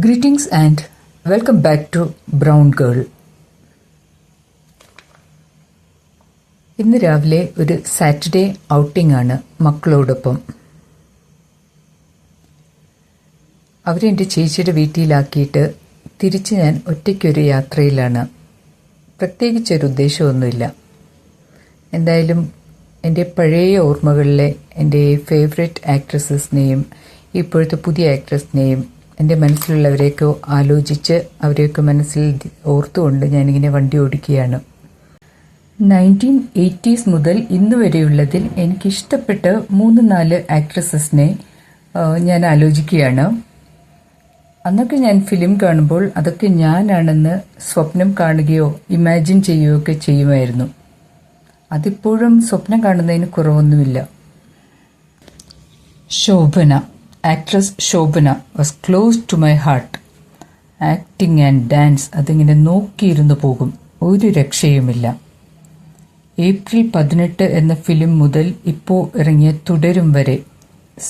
Greetings and welcome back to Brown Girl. ഇന്ന് രാവിലെ ഒരു സാറ്റർഡേ ഔട്ടിംഗ് ആണ് മക്കളോടൊപ്പം. അവരെ എൻ്റെ ചേച്ചിയുടെ വീട്ടിലാക്കിയിട്ട് തിരിച്ച് ഞാൻ ഒറ്റയ്ക്കൊരു യാത്രയിലാണ്. പ്രത്യേകിച്ചൊരു ഉദ്ദേശമൊന്നുമില്ല. എന്തായാലും എൻ്റെ പഴയ ഓർമ്മകളിലെ എൻ്റെ ഫേവറേറ്റ് ആക്ട്രസസിനെയും ഇപ്പോഴത്തെ പുതിയ ആക്ട്രസിനെയും എൻ്റെ മനസ്സിലുള്ളവരെയൊക്കെ ആലോചിച്ച് അവരെയൊക്കെ മനസ്സിൽ ഓർത്തുകൊണ്ട് ഞാനിങ്ങനെ വണ്ടി ഓടിക്കുകയാണ്. 1980s മുതൽ ഇന്ന് വരെയുള്ളതിൽ എനിക്കിഷ്ടപ്പെട്ട 3-4 ആക്ട്രസസിനെ ഞാൻ ആലോചിക്കുകയാണ്. അന്നൊക്കെ ഞാൻ ഫിലിം കാണുമ്പോൾ അതൊക്കെ ഞാനാണെന്ന് സ്വപ്നം കാണുകയോ ഇമാജിൻ ചെയ്യുകയോ ഒക്കെ ചെയ്യുമായിരുന്നു. അതിപ്പോഴും സ്വപ്നം കാണുന്നതിന് കുറവൊന്നുമില്ല. Shobhana, actress Shobhana was close to my heart. Acting and dance അതിങ്ങനെ നോക്കിയിരുന്നു പോകും, ഒരു രക്ഷയുമില്ല. ഏപ്രിൽ 18 എന്ന ഫിലിം മുതൽ ഇപ്പോൾ ഇറങ്ങിയ തുടരും വരെ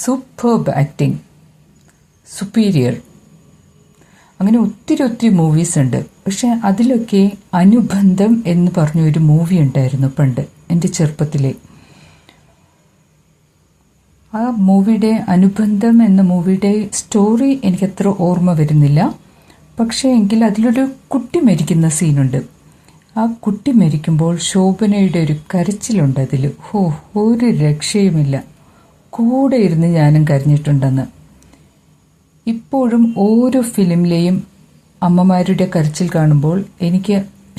സൂപ്പർബ് ആക്ടിങ്, സുപ്പീരിയർ, അങ്ങനെ ഒത്തിരി മൂവീസ് ഉണ്ട്. പക്ഷെ അതിലൊക്കെ അനുബന്ധം എന്ന് പറഞ്ഞൊരു മൂവി ഉണ്ടായിരുന്നു പണ്ട് എൻ്റെ ചെറുപ്പത്തിലെ. ആ മൂവിയുടെ അനുബന്ധം എന്ന മൂവിയുടെ സ്റ്റോറി എനിക്കത്ര ഓർമ്മ വരുന്നില്ല. പക്ഷേ എങ്കിൽ അതിലൊരു കുട്ടി മരിക്കുന്ന സീനുണ്ട്. ആ കുട്ടി മരിക്കുമ്പോൾ ശോഭനയുടെ ഒരു കരച്ചിലുണ്ട് അതിൽ. ഒരു രക്ഷയുമില്ല. കൂടെ ഇരുന്ന് ഞാനും കരഞ്ഞിട്ടുണ്ടെന്ന്. ഇപ്പോഴും ഓരോ ഫിലിമിലെയും അമ്മമാരുടെ കരച്ചിൽ കാണുമ്പോൾ എനിക്ക്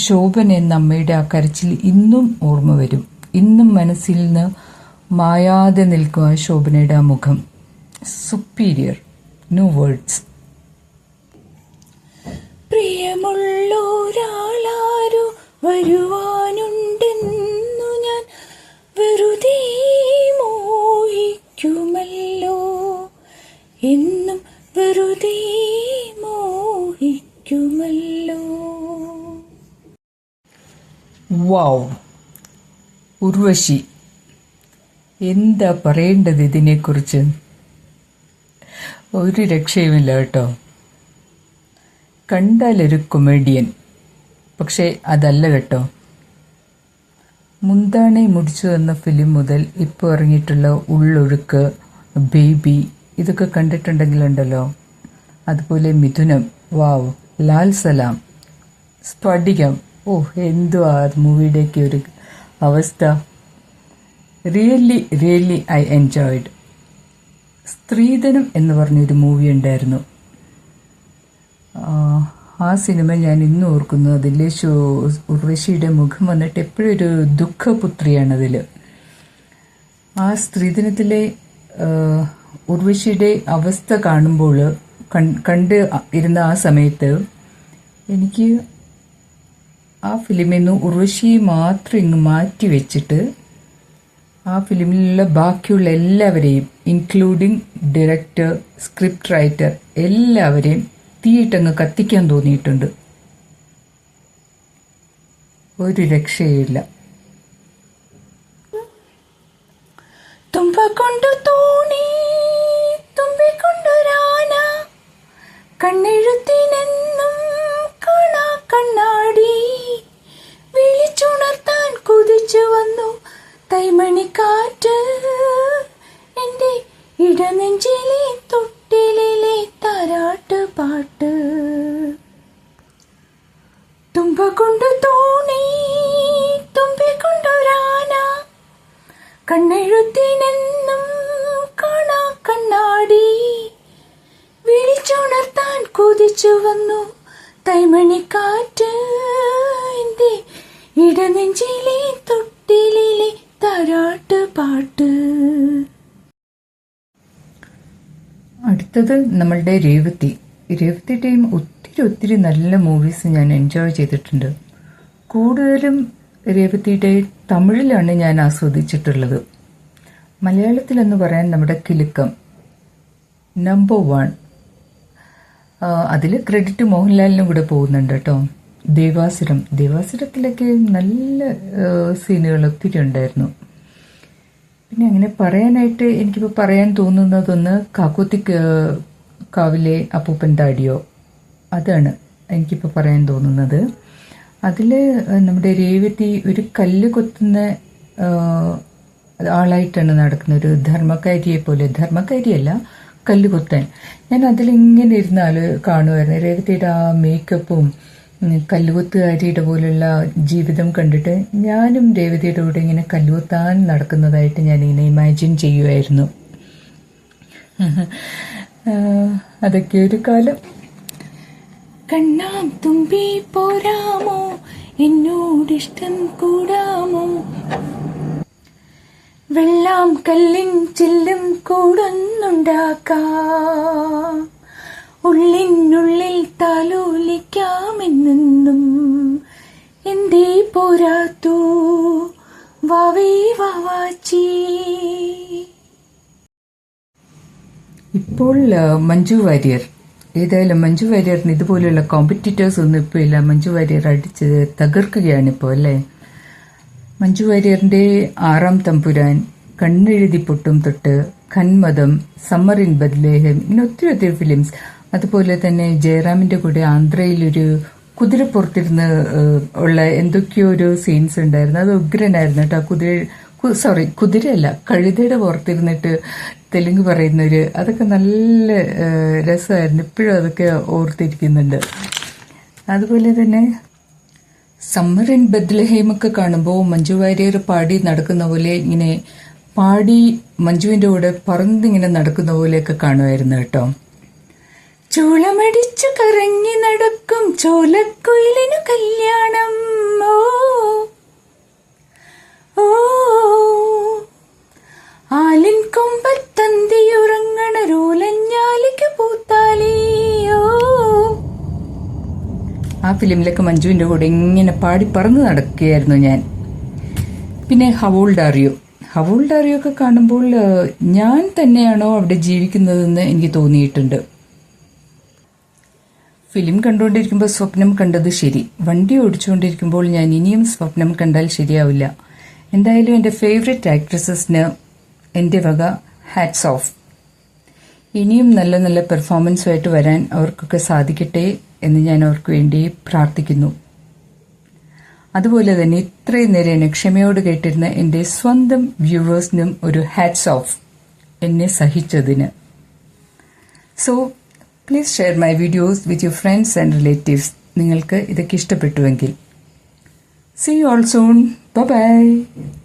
ശോഭന എന്ന അമ്മയുടെ ആ കരച്ചിൽ ഇന്നും ഓർമ്മ വരും. ഇന്നും മനസ്സിൽ നിന്ന് മായാതെ നിൽക്കുക ശോഭനയുടെ ആ മുഖം. Superior, no words. പ്രിയമുള്ളൊരാളാരോ വരുവാനുണ്ടെന്നു ഞാൻ വെറുതെ മോഹിക്കുമല്ലോ, എന്നും വെറുതെ മോഹിക്കുമല്ലോ. വാവ്, ഉർവശി, എന്താ പറയേണ്ടത് ഇതിനെക്കുറിച്ച്? ഒരു രക്ഷയുമില്ല കേട്ടോ. കണ്ടാലൊരു കൊമേഡിയൻ, പക്ഷേ അതല്ല കേട്ടോ. മുന്താണി മുടിച്ചു എന്ന ഫിലിം മുതൽ ഇപ്പോൾ ഇറങ്ങിയിട്ടുള്ള ഉള്ളൊഴുക്ക്, ബേബി, ഇതൊക്കെ കണ്ടിട്ടുണ്ടെങ്കിലുണ്ടല്ലോ. അതുപോലെ മിഥുനം, വാവ്, ലാൽ സലാം, സ്ഫടികം, എന്തുവാ മൂവിയുടെയൊക്കെ ഒരു അവസ്ഥ. Really I enjoyed. സ്ത്രീധനം എന്ന് പറഞ്ഞൊരു മൂവി ഉണ്ടായിരുന്നു. ആ സിനിമ ഞാൻ ഇന്നും ഓർക്കുന്നു. അതിലെ ഉർവശിയുടെ മുഖം വന്നിട്ട് എപ്പോഴും ഒരു ദുഃഖപുത്രിയാണ് അതിൽ. ആ സ്ത്രീധനത്തിലെ ഉർവശിയുടെ അവസ്ഥ കാണുമ്പോൾ കണ്ട് ഇരുന്ന ആ സമയത്ത് എനിക്ക് ആ ഫിലിമിൽ നിന്ന് ഉർവശിയെ മാത്രം ഇങ്ങ് മാറ്റി വെച്ചിട്ട് ആ ഫിലിമിലുള്ള ബാക്കിയുള്ള എല്ലാവരെയും, ഇൻക്ലൂഡിങ് ഡയറക്ടർ, സ്ക്രിപ്റ്റ് റൈറ്റർ, എല്ലാവരെയും തീയിട്ടങ്ങ് കത്തിക്കാൻ തോന്നിയിട്ടുണ്ട്. ഒരു രക്ഷയില്ല. തുമ്പ കൊണ്ടു തോണി, തുമ്പി കൊണ്ടൊരാന, കണ്ണെഴുത്തിനെന്നും കാണാ കണ്ണാടി, വിളിച്ചുണർത്താൻ കുതിച്ചു വന്നു തൈമണിക്കാറ്റ്, എന്റെ ഇടനെഞ്ചിലെ തൊട്ടിലെ താരാട്ട് പാട്ട്. തുമ്പ കൊണ്ടു തോണി, തുമ്പി കൊണ്ടൊരാന, കണ്ണെഴുത്തിനെന്നും കാണാ കണ്ണാടി, വിളിച്ചുണർത്താൻ കുതിച്ചു വന്നു തൈമണിക്കാറ്റ്, എന്റെ ഇടനെഞ്ചിലെ തൊട്ടിലെ താരാട്ട് പാട്ട്. അടുത്തത് നമ്മളുടെ രേവതിയുടെയും ഒത്തിരി നല്ല മൂവീസ് ഞാൻ എൻജോയ് ചെയ്തിട്ടുണ്ട്. കൂടുതലും രേവതിയുടെ തമിഴിലാണ് ഞാൻ ആസ്വദിച്ചിട്ടുള്ളത്. മലയാളത്തിലെന്ന് പറയാൻ നമ്മുടെ കിലുക്കം നമ്പർ 1. അതിൽ ക്രെഡിറ്റ് മോഹൻലാലിനും കൂടെ പോകുന്നുണ്ട് കേട്ടോ. ദേവാസുരത്തിലൊക്കെ നല്ല സീനുകൾ ഒത്തിരി ഉണ്ടായിരുന്നു. പിന്നെ അങ്ങനെ പറയാനായിട്ട് എനിക്കിപ്പോൾ പറയാൻ തോന്നുന്നതൊന്ന് കാക്കോത്തി കാവിലെ അപ്പൂപ്പൻ താടിയോ, അതാണ് എനിക്കിപ്പോൾ പറയാൻ തോന്നുന്നത്. അതിൽ നമ്മുടെ രേവതി ഒരു കല്ല് കൊത്തുന്ന ആളായിട്ടാണ് നടക്കുന്നത്, ഒരു ധർമ്മക്കാരിയെ പോലെ. ധർമ്മക്കാരിയല്ല, കല്ല് കൊത്താൻ. ഞാൻ അതിലിങ്ങനെ ഇരുന്നാൽ കാണുമായിരുന്നു രേവതിയുടെ ആ മേക്കപ്പും കല്ലുകൊത്തുകാരിയുടെ പോലുള്ള ജീവിതം കണ്ടിട്ട് ഞാനും രേവതിയുടെ കൂടെ ഇങ്ങനെ കല്ലുകൊത്താൻ നടക്കുന്നതായിട്ട് ഞാനിങ്ങനെ ഇമാജിൻ ചെയ്യുമായിരുന്നു. അതൊക്കെ ഒരു കാലം. കണ്ണാം തുമ്പി പോരാമോ, എന്നോടിഷ്ടം കൂടാമോ, വെള്ളാം കല്ലിൻ ചില്ലും കൂടുന്നുണ്ടാക്കാം, ഉള്ളിനുള്ളിൽ താലോലിക്കാമെന്നും എന്തേ പോരാത്തൂ വാവേ വാവാച്ചി. ഇപ്പോൾ മഞ്ജു വാര്യർ, ഏതായാലും മഞ്ജു വാര്യറിന് ഇതുപോലെയുള്ള കോമ്പറ്റീറ്റേഴ്സ് ഒന്നും ഇപ്പോൾ ഇല്ല. മഞ്ജു വാര്യർ അടിച്ച് തകർക്കുകയാണിപ്പോൾ അല്ലേ. മഞ്ജു വാര്യറിന്റെ 6-ാം തമ്പുരാൻ, കണ്ണെഴുതി പൊട്ടും തൊട്ട്, ഖന്മതം, സമ്മർ ഇൻ ബദ്ലേഹം, ഇങ്ങനെ ഒത്തിരി ഒത്തിരി ഫിലിംസ്. അതുപോലെ തന്നെ ജയറാമിന്റെ കൂടെ ആന്ധ്രയിലൊരു കുതിരപ്പുറത്തിരുന്ന് ഉള്ള എന്തൊക്കെയോ ഒരു സീൻസ് ഉണ്ടായിരുന്നു. അത് ഉഗ്രനായിരുന്നു കേട്ടോ. കുതിരയല്ല, കഴുതയുടെ പുറത്തിരുന്നിട്ട് തെലുങ്ക് പറയുന്നൊരു, അതൊക്കെ നല്ല രസമായിരുന്നു. ഇപ്പോഴും അതൊക്കെ ഓർത്തിരിക്കുന്നുണ്ട്. അതുപോലെ തന്നെ സമ്മർ ഇൻ ബദ്ലഹേമൊക്കെ കാണുമ്പോൾ മഞ്ജു വാര്യർ പാടി നടക്കുന്ന പോലെ ഇങ്ങനെ പാടി മഞ്ജുവിന്റെ കൂടെ പറന്നിങ്ങനെ നടക്കുന്ന പോലെയൊക്കെ കാണുമായിരുന്നു കേട്ടോ. ചൂളമടിച്ചു കറങ്ങി നടക്കും ചോലക്കുയിലിനു കല്യാണം, ഓ ഓ ആലിൻ കൊമ്പത്തന്തിയുറങ്ങണ റോലഞ്ഞാലിക്ക് പൂത്താലിയോ. ആ ഫിലിമിലൊക്കെ മഞ്ജുവിന്റെ കൂടെ ഇങ്ങനെ പാടി പറന്ന് നടക്കുകയായിരുന്നു ഞാൻ. പിന്നെ ഹവോൾഡാറിയോ ഒക്കെ കാണുമ്പോൾ ഞാൻ തന്നെയാണോ അവിടെ ജീവിക്കുന്നതെന്ന് എനിക്ക് തോന്നിയിട്ടുണ്ട്. ഫിലിം കണ്ടുകൊണ്ടിരിക്കുമ്പോൾ സ്വപ്നം കണ്ടത് ശരി, വണ്ടി ഓടിച്ചുകൊണ്ടിരിക്കുമ്പോൾ ഞാൻ ഇനിയും സ്വപ്നം കണ്ടാൽ ശരിയാവില്ല. എന്തായാലും എൻ്റെ ഫേവറേറ്റ് ആക്ട്രസസിന് എൻ്റെ വക ഹാറ്റ്സ് ഓഫ്. ഇനിയും നല്ല നല്ല പെർഫോമൻസുമായിട്ട് വരാൻ അവർക്കൊക്കെ സാധിക്കട്ടെ എന്ന് ഞാൻ അവർക്ക് വേണ്ടി പ്രാർത്ഥിക്കുന്നു. അതുപോലെ തന്നെ ഇത്രയും നേരം എന്നെ ക്ഷമയോട് കേട്ടിരുന്ന എൻ്റെ സ്വന്തം വ്യൂവേഴ്സിനും ഒരു ഹാറ്റ്സ് ഓഫ്, എന്നെ സഹിച്ചതിന്. So please share my videos with your friends and relatives. നിങ്ങൾക്ക് ഇതൊക്കെ ഇഷ്ടപ്പെട്ടുവെങ്കിൽ. See you all soon. Bye bye.